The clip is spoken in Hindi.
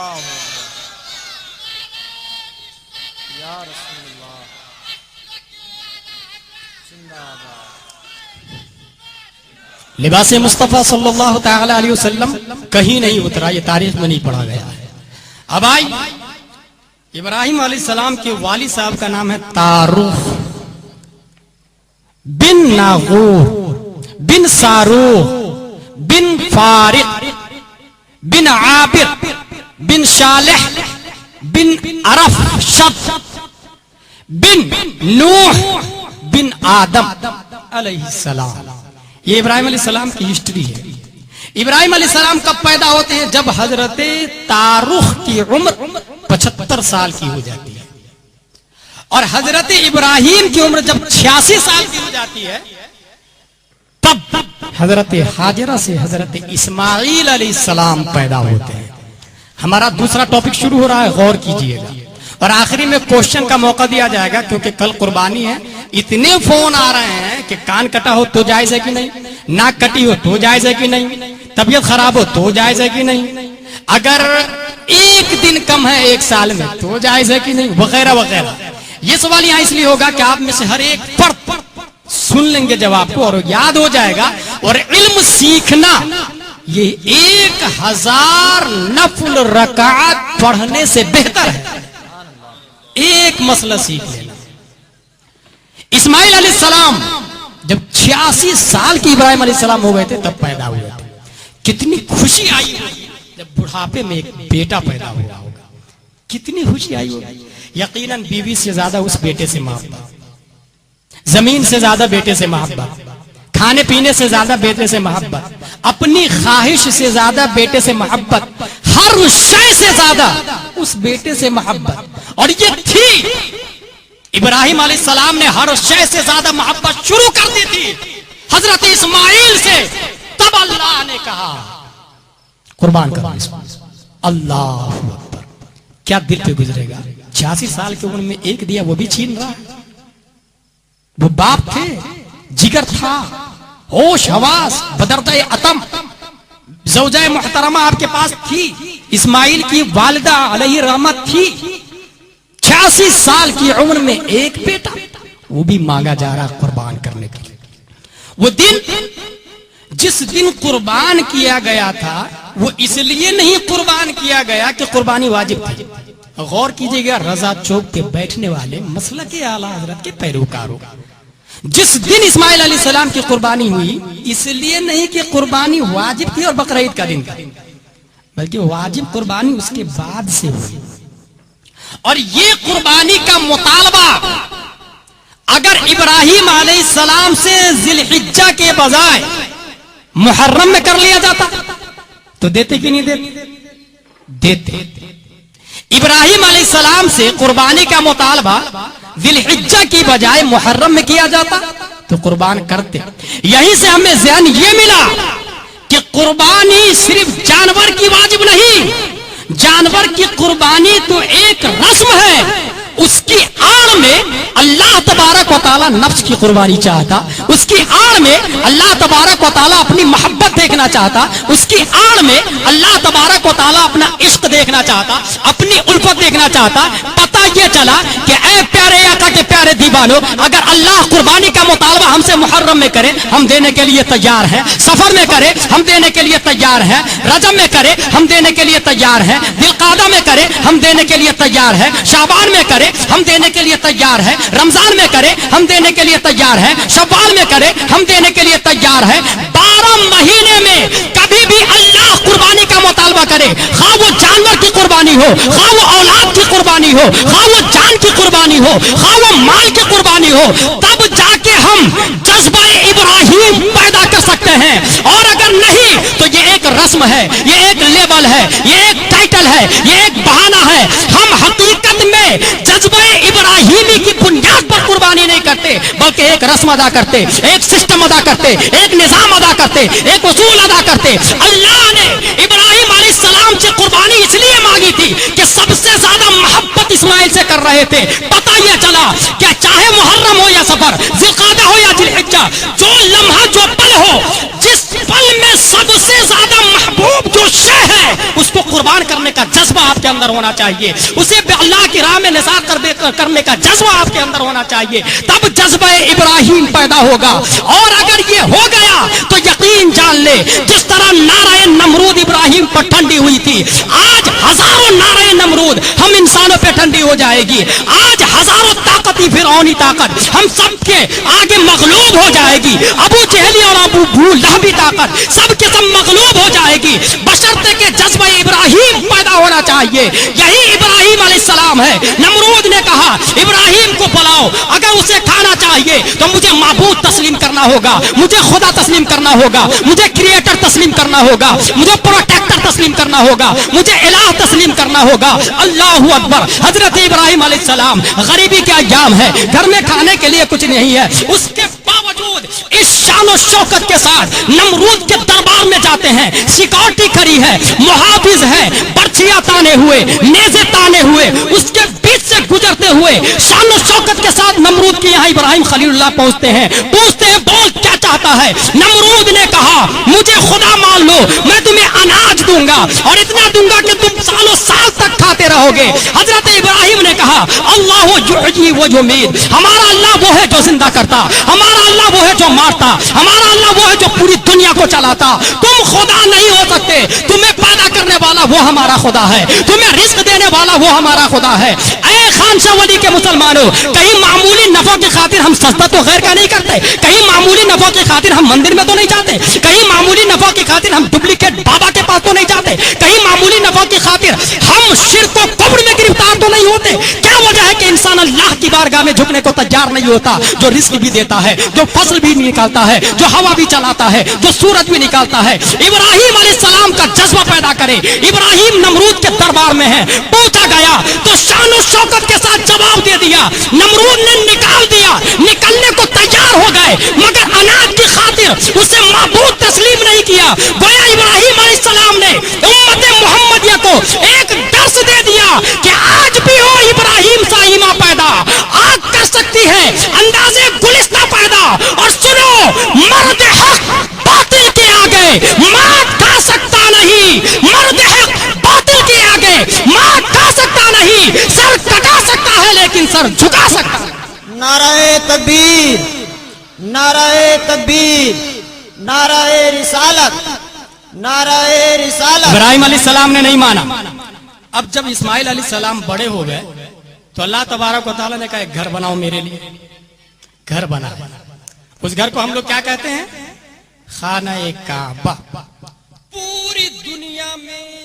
अल्लाह या रसूलुल्लाह जिंदाबाद। लिबास मुस्तफ़ा सल्लल्लाहु तआला अलैहि वसल्लम कहीं नहीं उतरा, ये तारीख में नहीं पढ़ा गया है। अब आई इब्राहिम अलैहिस्सलाम के वालिद साहब का नाम है तारुख बिन नागूर बिन सारूख बिन फारिक बिन आबिर बिन शालिह बिन अरफ शब बिन नूह बिन आदम अलैहिस्सलाम। ये इब्राहिम अलैहिस्सलाम की हिस्ट्री है। इब्राहिम अलैहिस्सलाम कब पैदा होते हैं? जब हजरत तारुख की उम्र 75 साल की हो जाती है और हजरत इब्राहिम की उम्र जब 86 साल की हो जाती है तब हजरत हाजरा से हजरत इस्माइल अलैहिस्सलाम पैदा होते हैं। हमारा दूसरा टॉपिक शुरू हो रहा है, गौर कीजिएगा और आखिरी में क्वेश्चन का मौका दिया जाएगा क्योंकि कल कुर्बानी है। इतने फोन आ रहे हैं कि कान कटा हो तो जायज है कि नहीं, नाक कटी हो तो जायज है कि नहीं, तबीयत खराब हो तो जायज है कि नहीं, अगर एक दिन कम है एक साल में तो जायज है कि नहीं, वगैरह वगैरह। ये सवाल यहाँ इसलिए होगा कि आप में से हर एक पर सुन लेंगे जवाब को और याद हो जाएगा। और इल्म सीखना ये 1000 नफल रकात पढ़ने से बेहतर है। एक मसला सीख लेना। इस्माइल अलैहिस्सलाम जब 86 साल की इब्राहिम अलैहिस्सलाम हो गए थे तब पैदा हुए थे। कितनी खुशी आई होगी जब बुढ़ापे में एक बेटा पैदा हुआ होगा, कितनी खुशी आई होगी। यकीनन बीवी से ज्यादा उस बेटे से मोहब्बत, जमीन से ज्यादा बेटे से मोहब्बत, खाने पीने से ज्यादा बेटे से मोहब्बत, अपनी ख्वाहिश से ज्यादा बेटे से मोहब्बत, हर शय से ज्यादा उस बेटे से मोहब्बत। और ये थी इब्राहिम अलैहिस्सलाम ने हर शय से ज्यादा मोहब्बत शुरू कर दी थी हजरत इस्माइल से। तब अल्लाह ने कहा कुर्बान करो अल्लाह अकबर। क्या दिल पे गुजरेगा? 86 साल की उम्र में एक दिया वो भी छीन रहा है। वो बाप थे, जिगर था, होश हवास बदरदा अतम, ज़ौजा मुहतरमा आपके पास थी, इस्माइल की वालिदा अलैहि रहमत थी। 86 साल की उम्र में एक बेटा, वो भी मांगा जा रहा कुर्बान करने के लिए। वो दिन जिस दिन कुर्बान किया गया था वो इसलिए नहीं कुर्बान किया गया कि कुर्बानी वाजिब थी। गौर कीजिएगा, रजा चौक के बैठने वाले मसलक के आला हजरत के पैरोकारों, जिस दिन इस्माइल अलैहिस्सलाम की कुर्बानी हुई इसलिए नहीं कि कुर्बानी वाजिब थी और बकरीद का दिन था, बल्कि वाजिब कुर्बानी उसके बाद से हुई। और ये कुर्बानी का मुतालबा अगर इब्राहिम अलैहिस्सलाम से जिलहिज्जा के बजाय मुहर्रम में कर लिया जाता तो देते कि नहीं देते? इब्राहिम अलैहिस्सलाम से कुर्बानी का मुतालबा जिलहिज्जा की बजाय मुहर्रम में किया जाता तो कुर्बान करते। यहीं से हमें ज़हन ये मिला कि कुर्बानी सिर्फ जानवर की वाजिब नहीं, जानवर की कुर्बानी तो एक रस्म है। उसकी आड़ में अल्लाह तबारक व तआला नफ्स की कुर्बानी चाहता, उसकी आड़ में अल्लाह तबारक व तआला अपनी मोहब्बत देखना चाहता, उसकी आड़ में अल्लाह तबारक व तआला अपना इश्क देखना चाहता, अपनी उल्फत देखना चाहता। पता ये चला कि ऐ प्यारे आका के प्यारे दीवानो, अगर अल्लाह कुर्बानी का मुतालबा हमसे मुहर्रम में करे हम देने के लिए तैयार हैं, सफर में करे हम देने के लिए तैयार हैं, रजब में करे हम देने के लिए तैयार हैं, दिलकादा में करे हम देने के लिए तैयार हैं, शाबान में करे हम देने के लिए तैयार हैं, रमजान में करे हम देने के लिए तैयार हैं, शव्वाल में करे हम देने के लिए तैयार हैं। 12 महीने में कभी भी अल्लाह कुर्बानी का मुतालबा करे, खा वो जानवर की कुर्बानी हो, खा वो औलाद की कुर्बानी हो, खा वो जान की कुर्बानी हो, खा वो माल की कुर्बानी हो, तब जाके हम जज्बा इब्राहिम पैदा कर सकते हैं। और अगर नहीं तो ये एक रस्म है, ये एक लेबल है, ये एक टाइटल है, ये एक बहाना है। हम हकीकत में जज्बा इब्राहिमी की बुनियाद पर कुर्बानी नहीं करते, बल्कि एक रस्म अदा करते, एक सिस्टम अदा करते, एक निजाम अदा करते, एक उसूल अदा करते। अल्लाह ने इब्राहिम अलैहिस्सलाम से कुर्बानी इसलिए मांगी थी कि सबसे ज्यादा मोहब्बत इस्माइल से कर रहे थे। पता यह चला कि चाहे मुहर्रम हो या सफर, जिलकादा हो या जिलहिज्जा, जो लम्हा जो पल हो, जिस पल में सबसे ज्यादा महबूब जो शय है उसको कुर्बान करने का जज्बा आपके अंदर होना चाहिए, उसे अल्लाह की राह में निसार करने का जज्बा आपके अंदर होना चाहिए, तब जज्बा इब्राहिम पैदा होगा। और अगर ये हो गया तो यकीन जान ले, जिस तरह नाराए नमरूद इब्राहिम पर ठंडी हुई थी, आज हजारों नाराए नमरूद हम इंसानों पे ठंडी हो जाएगी। आज हजारों ताकती फिरौनी ताकत हम सबके आगे मगलूब हो जाएगी। अबू जहली और अबू लहबी ताकत सबके सब मगलूब हो जाएगी, बशर्ते के जज्बा इब्राहिम पैदा होना चाहिए। यही इब्राहिम अलैहिस्सलाम है। नमरूद ने कहा इब्राहिम को बुलाओ, अगर उसे खाना चाहिए तो मुझे माबूद तस्लीम करना होगा, मुझे खुदा तस्लीम करना होगा, मुझे क्रिएटर तस्लीम करना होगा, मुझे प्रोटेक्टर तस्लीम करना होगा, मुझे इलाह तस्लीम करना होगा। अल्लाहू अकबर। हजरत इब्राहिम अलैहिस्सलाम, गरीबी के अय्याम है, घर में खाने के लिए कुछ नहीं है, उसके बावजूद इस शान और शौकत के साथ नमरूद के दरबार में जाते हैं। सिक्योरिटी खड़ी है, मुहाफिज है, बर्छियां ताने हुए, नेज़े ताने हुए, उसके बीच से गुजरते हुए शान और शौकत के साथ नमरूद के यहाँ इब्राहिम खलीलुल्लाह पहुंचते हैं। पूछते हैं बोल क्या चाहता है। नमरूद ने कहा मुझे खुदा मान लो, मैं तुम्हें अनाज दूंगा और इतना दूंगा कि तुम सालों साल तक खाते रहोगे। हजरत इब्राहिम ने कहा अल्लाह युहयी व युमीत, हमारा अल्लाह वो है जो जिंदा करता, हमारा अल्लाह वो है जो मारता, हमारा अल्लाह वो है जो पूरी दुनिया को चलाता। तुम खुदा नहीं हो सकते, तुम्हें पैदा करने वाला वो हमारा खुदा है, तुम्हें रिस्क देने वाला वो हमारा खुदा है। ऐ खानशाह वली के मुसलमानों, कहीं मामूली नफा की खातिर हम सजदा तो गैर का नहीं करते, कहीं मामूली नफा की खातिर हम मंदिर में तो नहीं जाते, कहीं मामूली नफा की खातिर हम डुप्लीकेट बाबा के पास तो नहीं जाते, कहीं मामूली नफा की खातिर हम शिर्क व कुफ्र में गिरफ्तार तो नहीं होते। क्या वजह है कि इंसान अल्लाह की बारगाह में झुकने को तैयार नहीं होता, जो रिस्क भी देता है, जो फसल भी निकालता है, जो हवा भी चलाता है, जो सूरज भी निकालता है। इब्राहिम अलैहिस्सलाम का जज्बा पैदा करे। इब्राहिम नमरूद के दरबार में है, पूछा गया तो शान और शौकत के साथ जवाब दे दिया। नमरूद ने निकाल दिया, निकलने को तैयार हो गए, मगर अनाज की खातिर उसे माबूद तस्लीम नहीं किया। गोया इब्राहिम अलैहिस्सलाम ने उम्मत मुहम्मदिया को एक दर्स दे दिया कि आज भी हो इब्राहिम सा ईमा पैदा, आग कर सकती है अंदाजे गुलिस्ता पैदा। और सुनो, मर्द हक बातिल के आगे मात खा सकता नहीं, मर्द हक बातिल के आगे मात खा सकता नहीं, सर कटा सकता है लेकिन सर झुका सकता है। नाराए तकबीर, नाराए तकबीर, नाराए रिसालत, नाराए रिसालत। इब्राहिम अलैहिस्सलाम ने नहीं माना। अब जब इस्माइल अलैहिस्सलाम बड़े हो गए तो अल्लाह तबारक व तआला ने कहा एक घर बनाओ मेरे लिए। घर बना, उस घर को हम लोग क्या कहते हैं? खाना-ए-काबा।